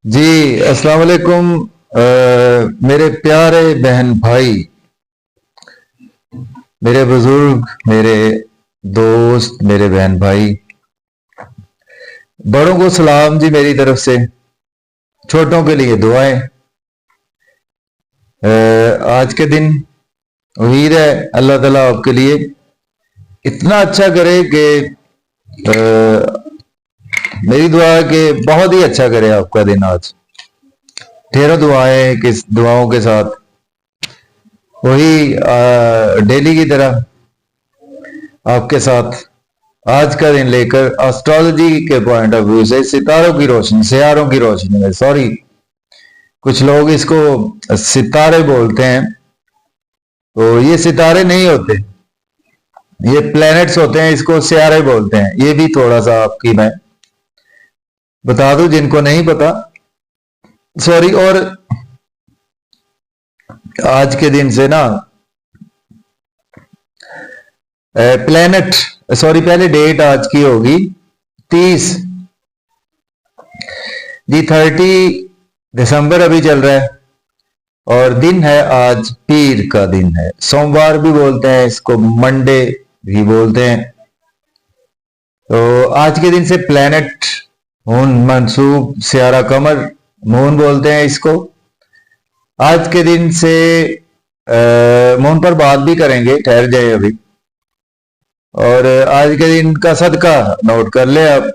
जी, अस्सलाम वालेकुम। मेरे प्यारे बहन भाई, मेरे बुजुर्ग, मेरे दोस्त, मेरे बहन भाई, बड़ों को सलाम जी मेरी तरफ से। छोटों के लिए दुआएं। आज के दिन उम्मीद है अल्लाह ताला आपके लिए इतना अच्छा करे कि मेरी दुआ है कि बहुत ही अच्छा करे आपका दिन आज। ढेरों दुआएं किस दुआओं के साथ वही डेली की तरह आपके साथ आज का दिन लेकर एस्ट्रोलॉजी के पॉइंट ऑफ व्यू से सितारों की रोशनी, सियारों की रोशनी में, सॉरी, कुछ लोग इसको सितारे बोलते हैं। तो ये सितारे नहीं होते, ये प्लैनेट्स होते हैं, इसको सियारे बोलते हैं। ये भी थोड़ा सा आपकी मैं बता दूं जिनको नहीं पता, सॉरी। और आज के दिन से ना प्लैनेट, सॉरी, पहले डेट आज की होगी 30 जी, 30 दिसंबर अभी चल रहा है। और दिन है आज पीर का दिन है, सोमवार भी बोलते हैं इसको, मंडे भी बोलते हैं। तो आज के दिन से प्लैनेट, मून, मंसूब, सियारा, कमर, मून बोलते हैं इसको। आज के दिन से मून पर बात भी करेंगे, ठहर जाए अभी। और आज के दिन का सदका नोट कर ले आप।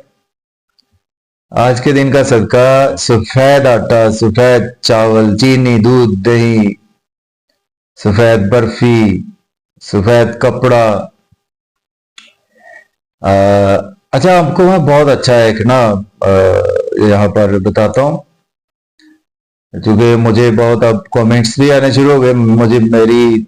आज के दिन का सदका सफेद आटा, सफेद चावल, चीनी, दूध, दही, सफेद बर्फी, सफेद कपड़ा। अच्छा, आपको मैं बहुत अच्छा एक ना यहाँ पर बताता हूँ, क्योंकि मुझे बहुत अब कमेंट्स भी आने शुरू हो गए। मुझे मेरी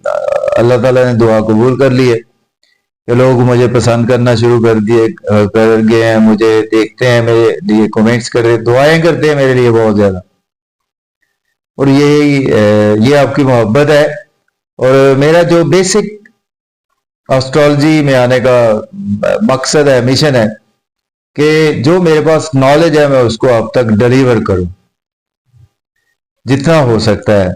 अल्लाह ताला ने दुआ कबूल कर ली है कि लोग मुझे पसंद करना शुरू कर गए हैं, मुझे देखते हैं, मेरे लिए कमेंट्स कर रहे, दुआएं करते हैं मेरे लिए बहुत ज्यादा। और ये आपकी मोहब्बत है। और मेरा जो बेसिक एस्ट्रोलॉजी में आने का मकसद है, मिशन है, कि जो मेरे पास नॉलेज है मैं उसको आप तक डिलीवर करूं जितना हो सकता है।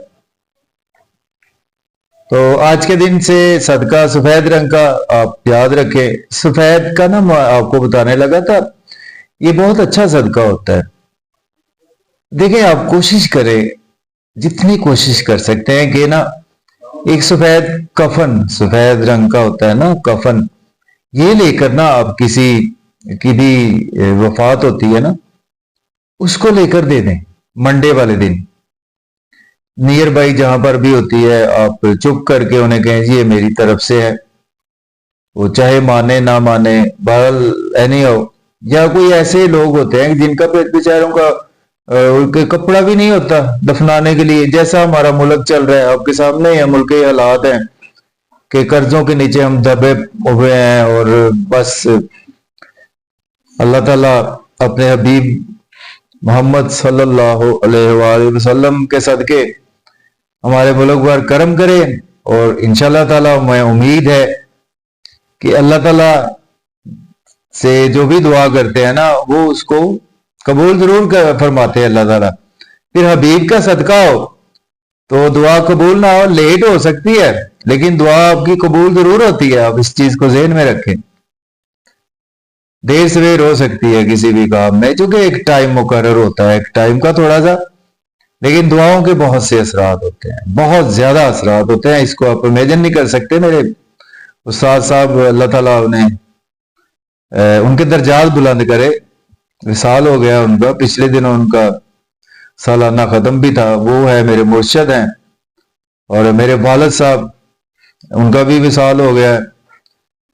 तो आज के दिन से सदका सफेद रंग का आप याद रखें। सफेद का ना मैं आपको बताने लगा था, ये बहुत अच्छा सदका होता है। देखिए, आप कोशिश करें, जितनी कोशिश कर सकते हैं कि ना एक सफेद कफन, सफेद रंग का होता है ना कफन, ये लेकर ना आप किसी की भी वफात होती है ना, उसको लेकर दे दें मंडे वाले दिन। नियर बाई जहां पर भी होती है, आप चुप करके उन्हें कहें जी ये मेरी तरफ से है। वो चाहे माने ना माने, बहरहाल एनी हो। या कोई ऐसे लोग होते हैं जिनका पेट बेचारों का उनके कपड़ा भी नहीं होता दफनाने के लिए, जैसा हमारा मुल्क चल रहा है आपके सामने है। मुल्क के हालात हैं कि कर्जों के नीचे हम दबे हुए हैं। और बस अल्लाह ताला अपने हबीब मोहम्मद सल्लल्लाहु अलैहि वसल्लम के सदके हमारे मुल्क पर करम करे। और इंशाल्लाह ताला मैं उम्मीद है कि अल्लाह ताला से जो भी दुआ करते हैं ना वो उसको कबूल जरूर फरमाते हैं अल्लाह ताला। फिर हबीब का सदका हो तो दुआ कबूल ना हो, लेट हो सकती है लेकिन दुआ आपकी कबूल जरूर होती है। आप इस चीज को ज़हन में रखें। देर सवेर हो सकती है किसी भी काम में, क्योंकि एक टाइम मुकर्रर होता है, एक टाइम का थोड़ा सा, लेकिन दुआओं के बहुत से असरात होते हैं, बहुत ज्यादा असरात होते हैं। इसको आप इमेजिन नहीं कर सकते। मेरे उस्ताद साहब, अल्लाह ताला उन्हें उनके दर्जात बुलंद करे, विसाल हो गया उनका, पिछले दिनों उनका सालाना खत्म भी था। वो है मेरे मुर्शद हैं। और मेरे वालिद साहब, उनका भी विसाल हो गया।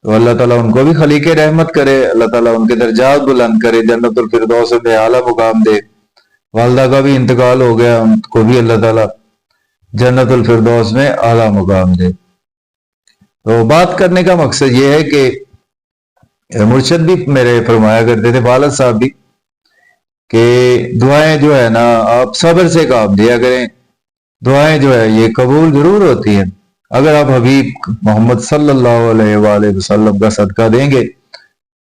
तो अल्लाह ताला उनको भी खलीके रहमत करे, अल्लाह ताला उनके दर्जात बुलंद करे, जन्नतुल फिरदौस में आला मुकाम दे। वालदा का भी इंतकाल हो गया, उनको भी अल्लाह ताला जन्नतुल फिरदौस में आला मुकाम दे। तो बात करने का मकसद ये है कि मुर्शद भी मेरे फरमाया करते थे, वालिद साहब भी, कि दुआएं जो है ना आप सब्र से काम दिया करें। दुआएं जो है ये कबूल जरूर होती हैं अगर आप हबीब मोहम्मद सल्लल्लाहु अलैहि वसल्लम का सदका देंगे।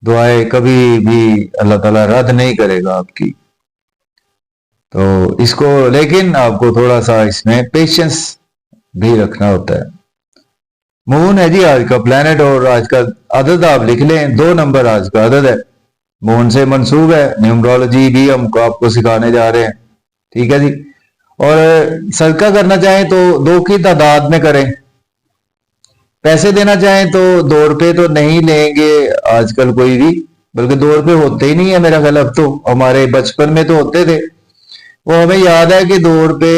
दुआएं कभी भी अल्लाह ताला रद्द नहीं करेगा आपकी। तो इसको लेकिन आपको थोड़ा सा इसमें पेशेंस भी रखना होता है। मून है जी आज का प्लेनेट, और आज का अदद आप लिख लें, 2 नंबर आज का अदद है। मून से मंसूब है, न्यूमरोलॉजी भी हम आपको सिखाने जा रहे हैं, ठीक है जी। और सदका करना चाहें तो 2 की तादाद में करें। पैसे देना चाहें तो 2 रुपए तो नहीं लेंगे आजकल कोई भी, बल्कि 2 रुपए होते ही नहीं है मेरा ख्याल। अब तो हमारे बचपन में तो होते थे, वो हमें याद है कि 2 रुपए,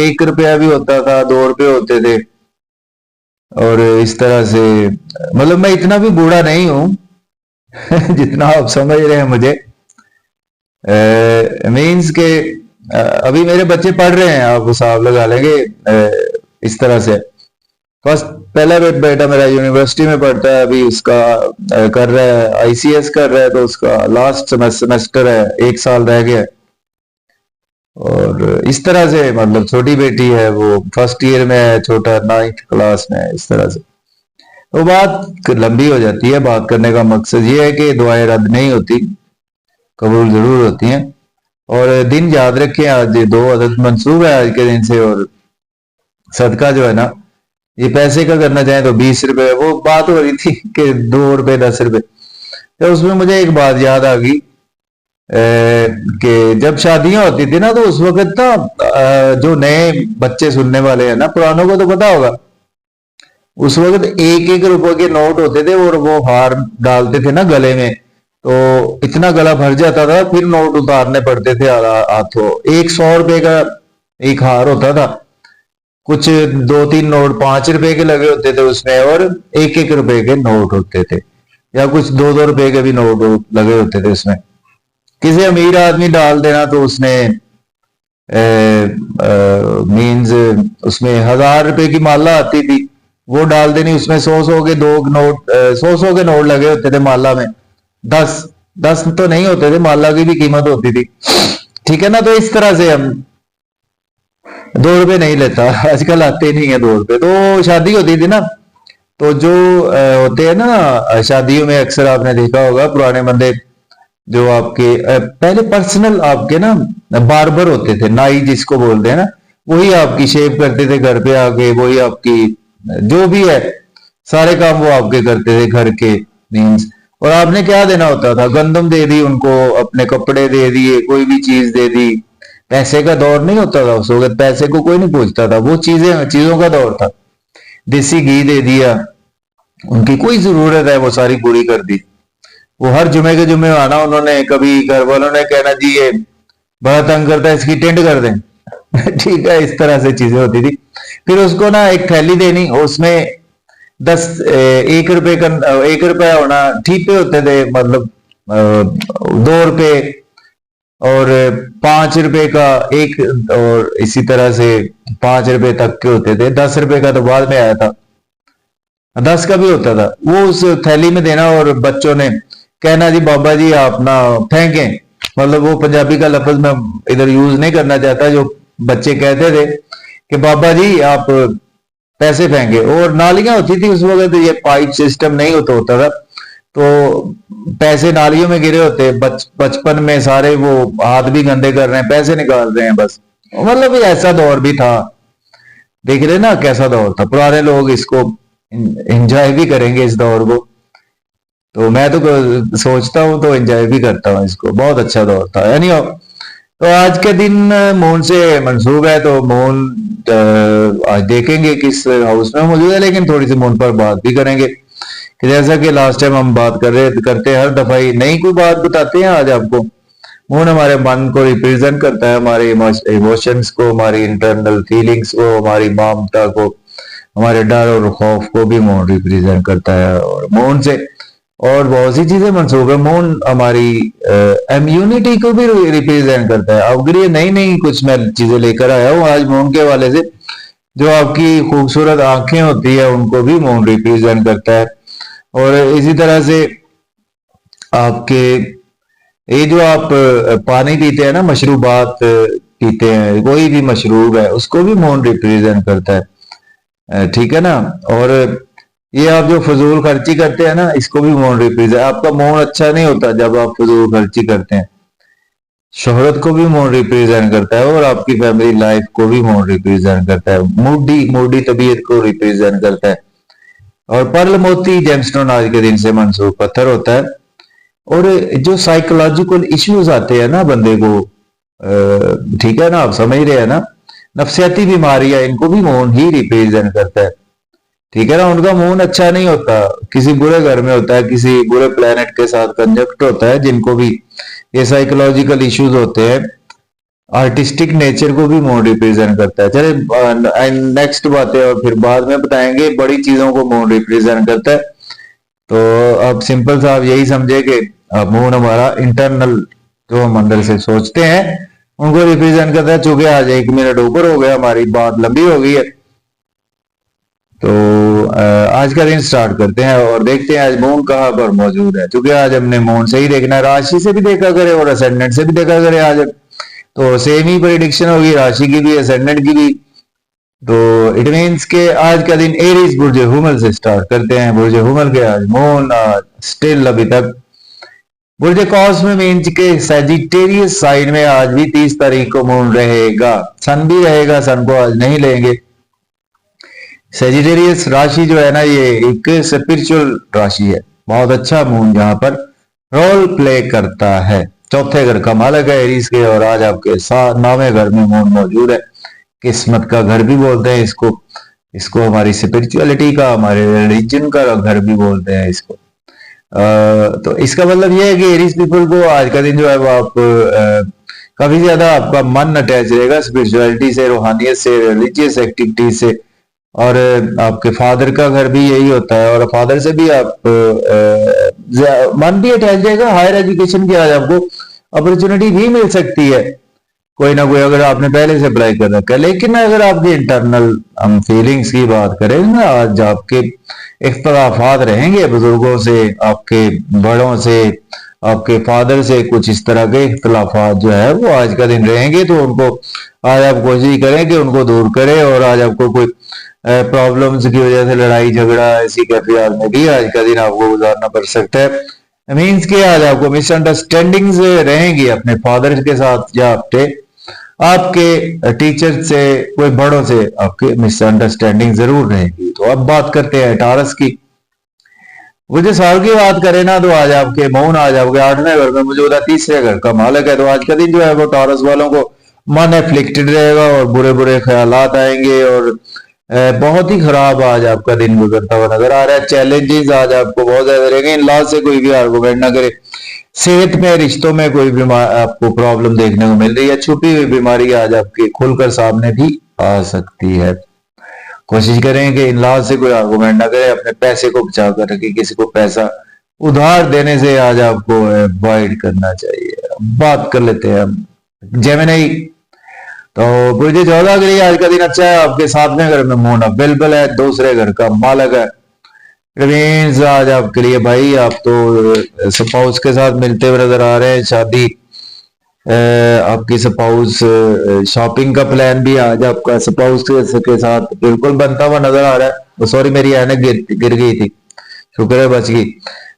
1 रुपया भी होता था, 2 रुपए होते थे। और इस तरह से मतलब मैं इतना भी बूढ़ा नहीं हूं जितना आप समझ रहे हैं मुझे। मीन्स के अभी मेरे बच्चे पढ़ रहे हैं, आप हिसाब लगा लेंगे। इस तरह से फर्स्ट पहला बेटा मेरा यूनिवर्सिटी में पढ़ता है, अभी उसका कर रहा है आईसीएस कर रहा है, तो उसका लास्ट सेमेस्टर है, 1 साल रह गया है। और इस तरह से मतलब छोटी बेटी है, वो फर्स्ट ईयर में है, छोटा 9th क्लास में है। इस तरह से तो बात लंबी हो जाती है। बात करने का मकसद ये है कि दुआएं रद्द नहीं होती, कबूल जरूर होती हैं। और दिन याद रखें, आज 2 अदद मंसूब है आज के दिन से। और सदका जो है ना, ये पैसे का करना चाहे तो 20 रुपए, वो बात हो रही थी कि 2 रुपए 10 रुपए, तो उसमें मुझे एक बात याद आ गई कि जब शादियां होती थी ना, तो उस वक्त ना जो नए बच्चे सुनने वाले हैं ना, पुरानों को तो पता होगा, उस वक्त 1-1 रुपए के नोट होते थे, और वो हार डालते थे ना गले में, तो इतना गला भर जाता था, फिर नोट उतारने पड़ते थे हाथों। 100 रुपए का एक हार होता था, कुछ 2-3 नोट 5 रुपए के लगे होते थे उसमें, और 1-1 रुपए के नोट होते थे, या कुछ 2-2 रुपए के भी नोट लगे होते थे उसमें। किसी अमीर आदमी डाल देना तो उसने मीन्स उसमें 1000 रुपए की माला आती थी, वो डाल देनी, उसमें 100-100 के 2 नोट, 100-100 के नोट लगे होते थे माला में। 10 तो नहीं होते थे, माला की भी कीमत होती थी, ठीक है ना। तो इस तरह से हम 2 रुपए नहीं लेता, आजकल आते नहीं है 2 रुपए। तो शादी होती थी ना, तो जो होते हैं ना शादियों में, अक्सर आपने देखा होगा पुराने बंदे जो आपके पहले पर्सनल आपके ना बार्बर होते थे, नाई जिसको बोलते हैं ना, वही आपकी शेव करते थे घर पे आके, वही आपकी जो भी है सारे काम वो आपके करते थे घर के, मीन्स। और आपने क्या देना होता था, गंदम दे दी उनको, अपने कपड़े दे दिए, कोई भी चीज दे दी। पैसे का दौर नहीं होता था उस वक्त, पैसे को कोई नहीं पूछता था, वो चीजों का दौर था। देसी घी दे दिया, उनकी कोई जरूरत है वो सारी पूरी कर दी। वो हर जुमे के जुमे आना, उन्होंने कभी घर वालों ने कहना जी ये बड़ा तंग करता है, इसकी टेंट कर दें ठीक है, इस तरह से चीजें होती थी। फिर उसको ना एक थैली देनी, उसमें 1 रुपए का 1 रुपया होना, ठीपे होते थे, मतलब 2 रुपए, और 5 रुपए का एक, और इसी तरह से 5 रुपए तक के होते थे। 10 रुपए का तो बाद में आया था, 10 का भी होता था, वो उस थैली में देना। और बच्चों ने कहना जी बाबा जी आप ना फेंकें, मतलब वो पंजाबी का लफ्ज मैं इधर यूज नहीं करना चाहता, जो बच्चे कहते थे कि बाबा जी आप पैसे फेंके। और नालियां होती थी उस वक्त, ये पाइप सिस्टम नहीं होता था, तो पैसे नालियों में गिरे होते, बचपन में सारे वो हाथ भी गंदे कर रहे हैं, पैसे निकाल रहे हैं बस। मतलब ये ऐसा दौर भी था, देख रहे ना कैसा दौर था। पुराने लोग इसको एंजॉय भी करेंगे इस दौर को, तो मैं तो सोचता हूँ, तो एंजॉय भी करता हूँ इसको, बहुत अच्छा दौर था। यानी तो आज के दिन मून से मंसूब है, तो मून आज देखेंगे किस हाउस में मौजूद है, लेकिन थोड़ी सी मून पर बात भी करेंगे कि जैसा कि लास्ट टाइम हम बात करते हैं, हर दफा ही नई कोई बात बताते हैं आज आपको। मून हमारे मन को रिप्रेजेंट करता है, हमारे इमोशंस को, हमारी इंटरनल फीलिंग्स को, हमारी ममता को, हमारे डर और खौफ को भी मून रिप्रेजेंट करता है। और मून से और बहुत सी चीजें मंसूब है। मून हमारी इम्यूनिटी को भी रिप्रेजेंट करता है। अब अगर ये नई नई कुछ मैं चीजें लेकर आया हूँ आज मून के हवाले से, जो आपकी खूबसूरत आंखें होती है उनको भी मून रिप्रेजेंट करता है। और इसी तरह से आपके ये जो आप पानी पीते हैं ना, मशरूबात पीते हैं, कोई भी मशरूब है, उसको भी मून रिप्रेजेंट करता है, ठीक है ना। और ये आप जो फजूल खर्ची करते हैं ना, इसको भी मून रिप्रेजेंट, आपका मूड अच्छा नहीं होता जब आप फजूल खर्ची करते हैं। शोहरत को भी मून रिप्रेजेंट करता है और आपकी फैमिली लाइफ को भी मून रिप्रेजेंट करता है। मूडी मूडी तबीयत को रिप्रेजेंट करता है। और पर्ल मोती जेमस्टोन आज के दिन से मंसूब पत्थर होता है। और जो साइकोलॉजिकल इश्यूज आते हैं ना बंदे को, ठीक है ना, आप समझ रहे हैं ना, नफसियाती बीमारियां, इनको भी मून ही रिप्रेजेंट करता है। ठीक है ना, उनका मून अच्छा नहीं होता, किसी बुरे घर में होता है, किसी बुरे प्लेनेट के साथ कंजक्ट होता है, जिनको भी ये साइकोलॉजिकल इश्यूज होते हैं। आर्टिस्टिक नेचर को भी मून रिप्रेजेंट करता है। चले नेक्स्ट बातें और फिर बाद में बताएंगे, बड़ी चीजों को मून रिप्रेजेंट करता है। तो अब सिंपल सा आप यही समझे कि मून हमारा इंटरनल, जो हम अंदर से सोचते हैं, उनको रिप्रेजेंट करता है। चूंकि आज 1 मिनट ऊपर हो गया, हमारी बात लंबी हो गई है, तो आज का दिन स्टार्ट करते हैं और देखते हैं आज मून कहाँ पर मौजूद है। क्योंकि आज हमने मून से ही देखना है, राशि से भी देखा करे और असेंडेंट से भी देखा करे आज, तो सेम ही प्रेडिक्शन होगी, राशि की भी असेंडेंट की भी। तो इट मीन्स के आज का दिन एरीज बुर्ज हुमल से स्टार्ट करते हैं। बुर्ज हुमल के आज मून स्टिल अभी तक बुर्ज कौस में, मीन्स के सैजिटेरियस साइन में आज भी 30 तारीख को मून रहेगा। सन भी रहेगा, सन को आज नहीं लेंगे। सैजिटेरियस राशि जो है ना, ये एक स्पिरिचुअल राशि है, बहुत अच्छा मून जहां पर रोल प्ले करता है। चौथे घर का मालक है एरीज के, और आज आपके 9वें घर में मून मौजूद है। किस्मत का घर भी बोलते हैं इसको, इसको हमारी स्पिरिचुअलिटी का, हमारे रिलीजन का घर भी बोलते हैं इसको। तो इसका मतलब ये है कि एरीज पीपल को आज का दिन जो है वो आप काफी ज्यादा आपका मन अटैच रहेगा स्पिरिचुअलिटी से, रूहानियत से, रिलीजियस एक्टिविटीज से। और आपके फादर का घर भी यही होता है, और फादर से भी आप मन भी अटैच रहेगा। हायर एजुकेशन की आज आपको अपॉर्चुनिटी भी मिल सकती है, कोई ना कोई, अगर आपने पहले से अप्लाई कर रखा है। लेकिन अगर आपकी इंटरनल हम फीलिंग्स की बात करें ना, आज आपके इख्तलाफात रहेंगे बुजुर्गों से, आपके बड़ों से, आपके फादर से, कुछ इस तरह के इख्तलाफात जो है वो आज का दिन रहेंगे। तो उनको आज आप कोशिश करें कि उनको दूर करें, और आज आपको कोई प्रॉब्लम्स की वजह से लड़ाई झगड़ा ऐसी कैफियत में भी आज का दिन आपको गुजारना पड़ सकता है। मीन्स कि आज आपको मिसअंडरस्टैंडिंग्स रहेंगी अपने फादर के साथ, या आपके टीचर से, कोई बड़ों से आपके मिसअंडरस्टैंडिंग जरूर रहेगी। तो अब बात करते हैं टारस की। मुझे साल की बात करें ना, तो आज आपके मून आज आपके 8वें घर में मौजूद है, 3रे घर का मालक है। तो आज का दिन जो है वो टारस वालों को मन एफ्लिक्टेड रहेगा, और बुरे बुरे ख्यालात आएंगे, और बहुत ही खराब आज आपका दिन गुजरता हुआ नजर आ रहा है। चैलेंजेस आज आपको बहुत ज्यादा रहेंगे। इन लॉ से कोई भी आर्गुमेंट ना करे। सेहत में, रिश्तों में कोई बीमार आपको प्रॉब्लम देखने को मिल रही है। छुपी हुई बीमारी आज आपकी खुलकर सामने भी आ सकती है। कोशिश करें कि इन लॉ से कोई आर्गुमेंट ना करें, अपने पैसे को बचा कर रखें। किसी को पैसा उधार देने से आज आपको अवॉइड करना चाहिए। बात कर लेते हैं हम जेमिनी। तो बुर्ज 14 के लिए आज का दिन अच्छा है। आपके 7वें घर में मून अवेलेबल है, 2रे घर का मालक है। मीन्स आज आपके लिए भाई, आप तो स्पाउस के साथ मिलते हुए नजर आ रहे हैं। शादी, आपकी स्पाउस, शॉपिंग का प्लान भी आज आपका स्पाउस के साथ बिल्कुल बनता हुआ नजर आ रहा है। सॉरी, मेरी ऐनक गिर गई थी, शुक्र है बच गई।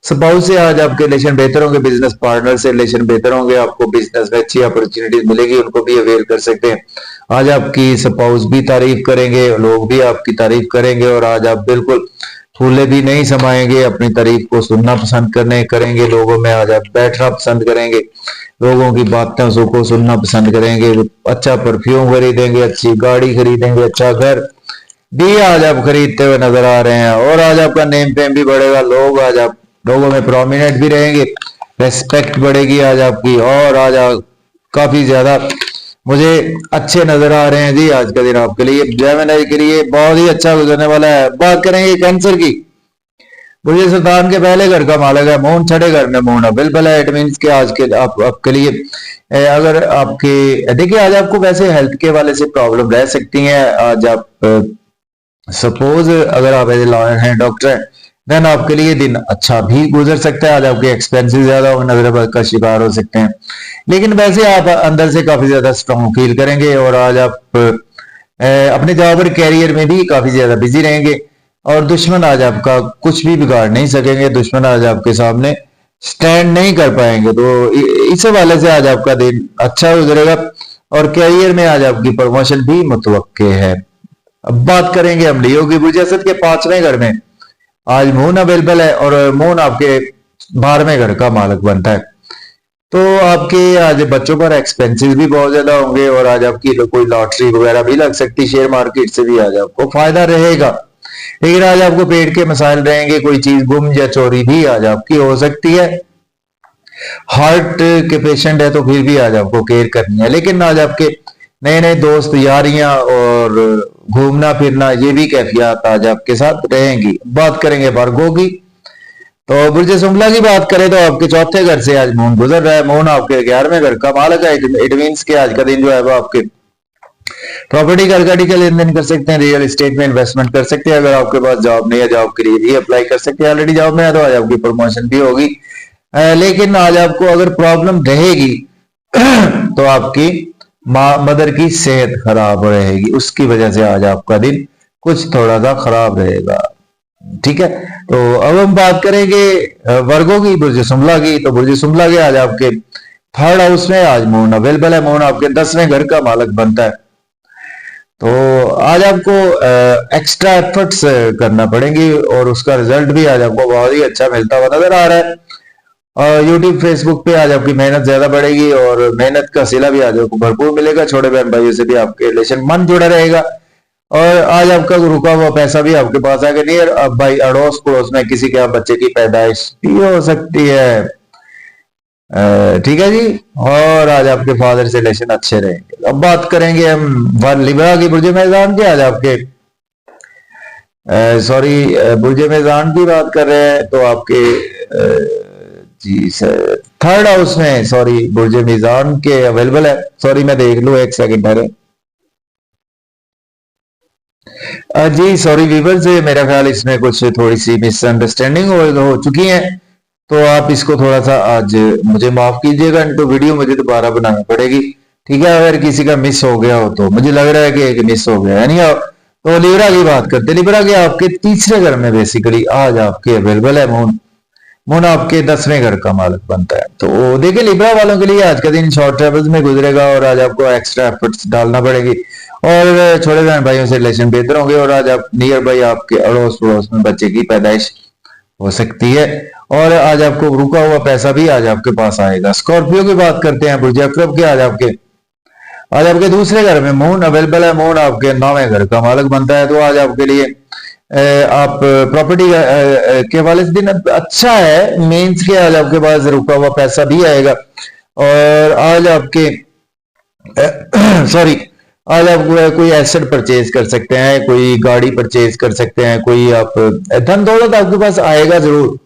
स्पाउस से आज आपके रिलेशन बेहतर होंगे, बिजनेस पार्टनर से रिलेशन बेहतर होंगे, आपको बिजनेस में अच्छी अपॉर्चुनिटीज मिलेगी, उनको भी अवेल कर सकते हैं। आज आपकी स्पाउस भी तारीफ करेंगे, लोग भी आपकी तारीफ करेंगे, और आज आप बिल्कुल फूले भी नहीं समाएंगे, अपनी तारीफ को सुनना पसंद करेंगे लोगों में। आज आप बैठना पसंद करेंगे, लोगों की बातों को सुनना पसंद करेंगे। अच्छा परफ्यूम खरीदेंगे, अच्छी गाड़ी खरीदेंगे, अच्छा घर भी आज आप खरीदते हुए नजर आ रहे हैं। और आज आपका नेम फेम भी बढ़ेगा, लोग आज आप लोगों में प्रोमिनेंट भी रहेंगे, रेस्पेक्ट बढ़ेगी आज आपकी। और आज आप काफी ज्यादा मुझे अच्छे नजर आ रहे हैं जी आज का दिन आपके लिए, जेमिनी के लिए बहुत ही अच्छा गुजरने वाला है। बात करेंगे कैंसर की। बुर्ज सरदान के पहले घर का मालक है मून, 6ठे घर में मून अवेलेबल है। इट मीन्स के आज के आपके लिए अगर आपके देखिए, आज आपको वैसे हेल्थ के वाले से प्रॉब्लम रह सकती है। आज आप सपोज अगर आप एज लॉयर हैं, डॉक्टर हैं, देन आपके लिए दिन अच्छा भी गुजर सकता है। आज आपके एक्सपेंसेस ज्यादा होंगे, नजर का शिकार हो सकते हैं, लेकिन वैसे आप अंदर से काफी ज्यादा स्ट्रॉन्ग फील करेंगे। और आज आप अपने जॉब और कैरियर में भी काफी ज्यादा बिजी रहेंगे, और दुश्मन आज आपका कुछ भी बिगाड़ नहीं सकेंगे। दुश्मन आज आपके सामने स्टैंड नहीं कर पाएंगे, तो इस हवाले से आज आपका दिन अच्छा गुजरेगा और करियर में आज आपकी प्रमोशन भी मुतवक्के है। अब बात करेंगे हम लियो की बुर्ज असद के 5वें घर में आज मून अवेलेबल है और मून आपके 12वें घर का मालिक बनता है। तो आपके आज बच्चों पर एक्सपेंसेस भी बहुत ज्यादा होंगे और आज आपकी कोई लॉटरी वगैरह भी लग सकती है, शेयर मार्केट से भी आज आपको फायदा रहेगा। लेकिन आज आपको पेट के मसाइल रहेंगे, कोई चीज गुम या चोरी भी आज आपकी हो सकती है। हार्ट के पेशेंट है तो फिर भी आज आपको केयर करनी है, लेकिन आज आपके नए नए दोस्त यारियां और घूमना फिरना ये भी कैफियत आज आपके साथ रहेंगी। बात करेंगे वर्गो की, तो बुर्ज सुमला की बात करें तो आपके चौथे घर से आज मून गुजर रहा है। मून आपके 11वें घर का मालिक है। इट मीन्स के आज का दिन जो है वो आपके प्रॉपर्टी घर गाड़ी का लेन देन कर सकते हैं, रियल एस्टेट में इन्वेस्टमेंट कर सकते हैं। अगर आपके पास जॉब नहीं है, जॉब के लिए भी अप्लाई कर सकते हैं। ऑलरेडी जॉब में है तो आज आपकी प्रमोशन भी होगी। लेकिन आज आपको अगर प्रॉब्लम रहेगी तो आपकी मदर की सेहत खराब रहेगी, उसकी वजह से आज आपका दिन कुछ थोड़ा सा खराब रहेगा। ठीक है, तो अब हम बात करेंगे वर्गों की, बुर्ज सुमला की। तो बुर्ज सुमला के आज आपके 3rd हाउस में आज मून अवेलेबल है। मून आपके 10वें घर का मालिक बनता है। तो आज आपको एक्स्ट्रा एफर्ट्स करना पड़ेंगे और उसका रिजल्ट भी आज आपको बहुत ही अच्छा मिलता हुआ नजर आ रहा है। और यूट्यूब फेसबुक पे आज आपकी मेहनत ज्यादा बढ़ेगी और मेहनत का सिला भी आज आपको भरपूर मिलेगा। छोटे बहन भाइयों से भी आपके रिलेशन मन जुड़ा रहेगा और आज आपका रुका हुआ पैसा भी आपके पास आगे नहीं है। अब भाई अड़ोस पड़ोस में किसी के बच्चे की पैदाइश भी हो सकती है। ठीक है जी, और आज आपके फादर से रिलेशन अच्छे रहेंगे। अब बात करेंगे हम लिब्रा की बुर्ज मेज़ान की। आज आपके बुर्ज मेज़ान की बात कर रहे हैं तो आपके जी सर 3rd हाउस में बुर्ज मेज़ान के अवेलेबल है। मैं देख लूं, एक सेकंड है जी। सॉरी व्यूअर्स, मेरा ख्याल इसमें कुछ थोड़ी सी मिसअंडरस्टैंडिंग हो चुकी है, तो आप इसको थोड़ा सा आज मुझे माफ कीजिएगा। तो वीडियो मुझे दोबारा बनानी पड़ेगी। ठीक है, अगर किसी का मिस हो गया हो तो मुझे लग रहा है कि एक मिस हो गया है नहीं। तो लिब्रा की बात करते, लिब्रा के आपके 3रे घर में बेसिकली आज आपके अवेलेबल है मून। मून आपके 10वें घर का मालिक बनता है। तो देखिए लिब्रा वालों के लिए आज का दिन शॉर्ट ट्रेवल्स में गुजरेगा और आज आपको एक्स्ट्रा एफर्ट्स डालना पड़ेगी और छोटे बहन भाइयों से रिलेशन बेहतर होंगे और आज आप नियर बाई आपके अड़ोस पड़ोस में बच्चे की पैदाइश हो सकती है और आज आपको रुका हुआ पैसा भी आज आपके पास आएगा। स्कॉर्पियो की बात करते हैं बुर्ज अकरब के। आज आपके 2रे घर में मून अवेलेबल है। मून आपके 9वें घर का मालिक बनता है। तो आज आपके लिए आप प्रॉपर्टी के हवाले से दिन अच्छा है। मीन्स के आज आपके पास रुका हुआ पैसा भी आएगा और आज आपके आज आप कोई एसेट परचेज कर सकते हैं, कोई गाड़ी परचेज कर सकते हैं, कोई आप धन दौलत आपके पास आएगा जरूर,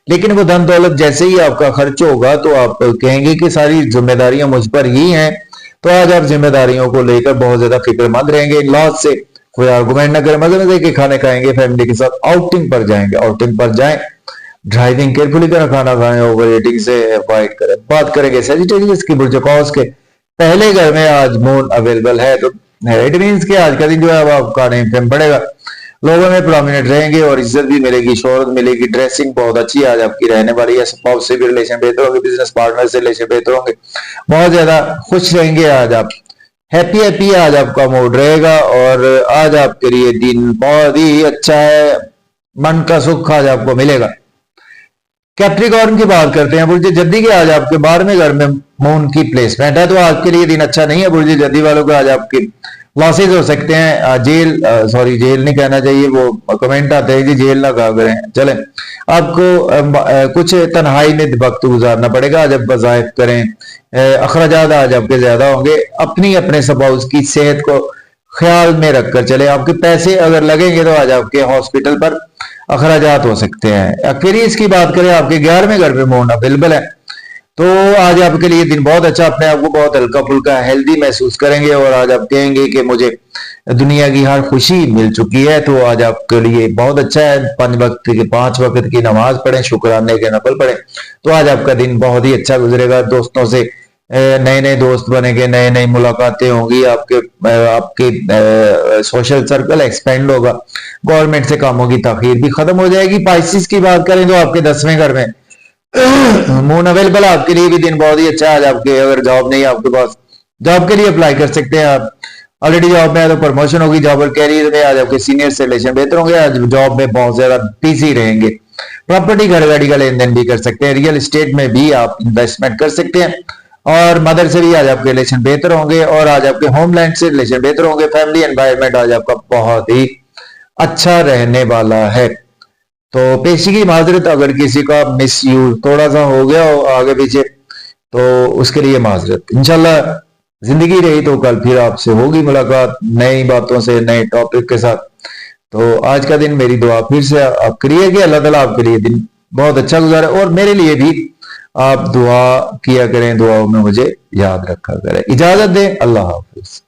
लेकिन वो धन दौलत जैसे ही आपका खर्च होगा तो आप कहेंगे कि सारी जिम्मेदारियां मुझ पर ही हैं। तो आज आप जिम्मेदारियों को लेकर बहुत ज्यादा फिक्रमंद रहेंगे। लॉस से कोई आर्गुमेंट न करें, मजे मजे के खाने खाएंगे, फैमिली के साथ आउटिंग पर जाएंगे। आउटिंग पर जाएं, ड्राइविंग केयरफुली करें, खाना खाएं, ओवर ईटिंग से अवॉइड करें। बात करेंगे सेजिटेरियस की बुर्ज कौस के 1ले घर में आज मून अवेलेबल है। तो इट मीन्स कि आज का दिन जो है वो आपका नेम फेम बढ़ेगा, लोगों में प्रोमिनेंट रहेंगे और इज्जत भी मिलेगी, शोहरत मिलेगी। ड्रेसिंग बहुत अच्छी आज आपकी रहने वाली है। स्पाउस से भी रिलेशन बेहतर होंगे, बिजनेस पार्टनर से रिलेशन बेहतर होंगे, बहुत ज्यादा खुश रहेंगे। आज आप हैप्पी आज आपका मूड रहेगा और आज आपके लिए दिन बहुत ही अच्छा है। मन का सुख आज आपको मिलेगा। कैप्रिकॉर्न की बात करते हैं बुर्ज जद्दी के। आज आपके 12वें घर में मून की प्लेसमेंट है। तो आज के लिए दिन अच्छा नहीं है बुर्ज जद्दी वालों को। आज आपके लॉसेज हो सकते हैं। जेल नहीं कहना चाहिए, वो कमेंट आते हैं कि जेल ना कहा करें। चले, आपको कुछ तन्हाई में वक्त गुजारना पड़ेगा। आज आप वज़ाइफ करें, अखराजात आज आपके ज्यादा होंगे। अपने स्पाउस की सेहत को ख्याल में रखकर चले। आपके पैसे अगर लगेंगे तो आज आपके हॉस्पिटल पर अखराजात हो सकते हैं। एक्वेरियस की बात करें, आपके 11वें घर में मून अवेलेबल है। तो आज आपके लिए दिन बहुत अच्छा, अपने आप को बहुत हल्का फुल्का हेल्दी महसूस करेंगे और आज आप कहेंगे कि मुझे दुनिया की हर खुशी मिल चुकी है। तो आज आपके लिए बहुत अच्छा है। 5 वक्त की नमाज पढ़ें, शुक्राने के नफल पढ़ें। तो आज आपका दिन बहुत ही अच्छा गुजरेगा। दोस्तों से नए नए दोस्त बनेंगे, नए नई मुलाकातें होंगी, आपके सोशल सर्कल एक्सपेंड होगा, गवर्नमेंट से कामों की ताखीर भी खत्म हो जाएगी। पाइसिस की बात करें तो आपके 10वें घर में मून अवेलेबल आपके लिए भी दिन बहुत ही अच्छा है। आज आपके अगर जॉब नहीं है आपके पास, जॉब के लिए अप्लाई कर सकते हैं आप। ऑलरेडी जॉब में है तो प्रमोशन होगी, जॉब और कैरियर में आज आपके सीनियर से रिलेशन बेहतर होंगे। आज जॉब में बहुत ज्यादा बिजी रहेंगे। प्रॉपर्टी घर गाड़ी का लेन देन भी कर सकते हैं। रियल एस्टेट में भी आप इन्वेस्टमेंट कर सकते हैं। और मदर से भी आज आपके रिलेशन बेहतर होंगे और आज आपके होमलैंड से रिलेशन बेहतर होंगे। फैमिली एनवायरनमेंट आज आपका बहुत ही अच्छा रहने वाला है। तो पेशी की माजरत, अगर किसी का मिस यूज थोड़ा सा हो गया हो आगे पीछे तो उसके लिए माजरत। इंशाल्लाह जिंदगी रही तो कल फिर आपसे होगी मुलाकात नई बातों से, नए टॉपिक के साथ। तो आज का दिन मेरी दुआ फिर से आप करिए कि अल्लाह ताला आपके लिए दिन बहुत अच्छा गुजारे और मेरे लिए भी आप दुआ किया करें, दुआओं में मुझे याद रखा करें। इजाजत दें, अल्लाह हाफिज।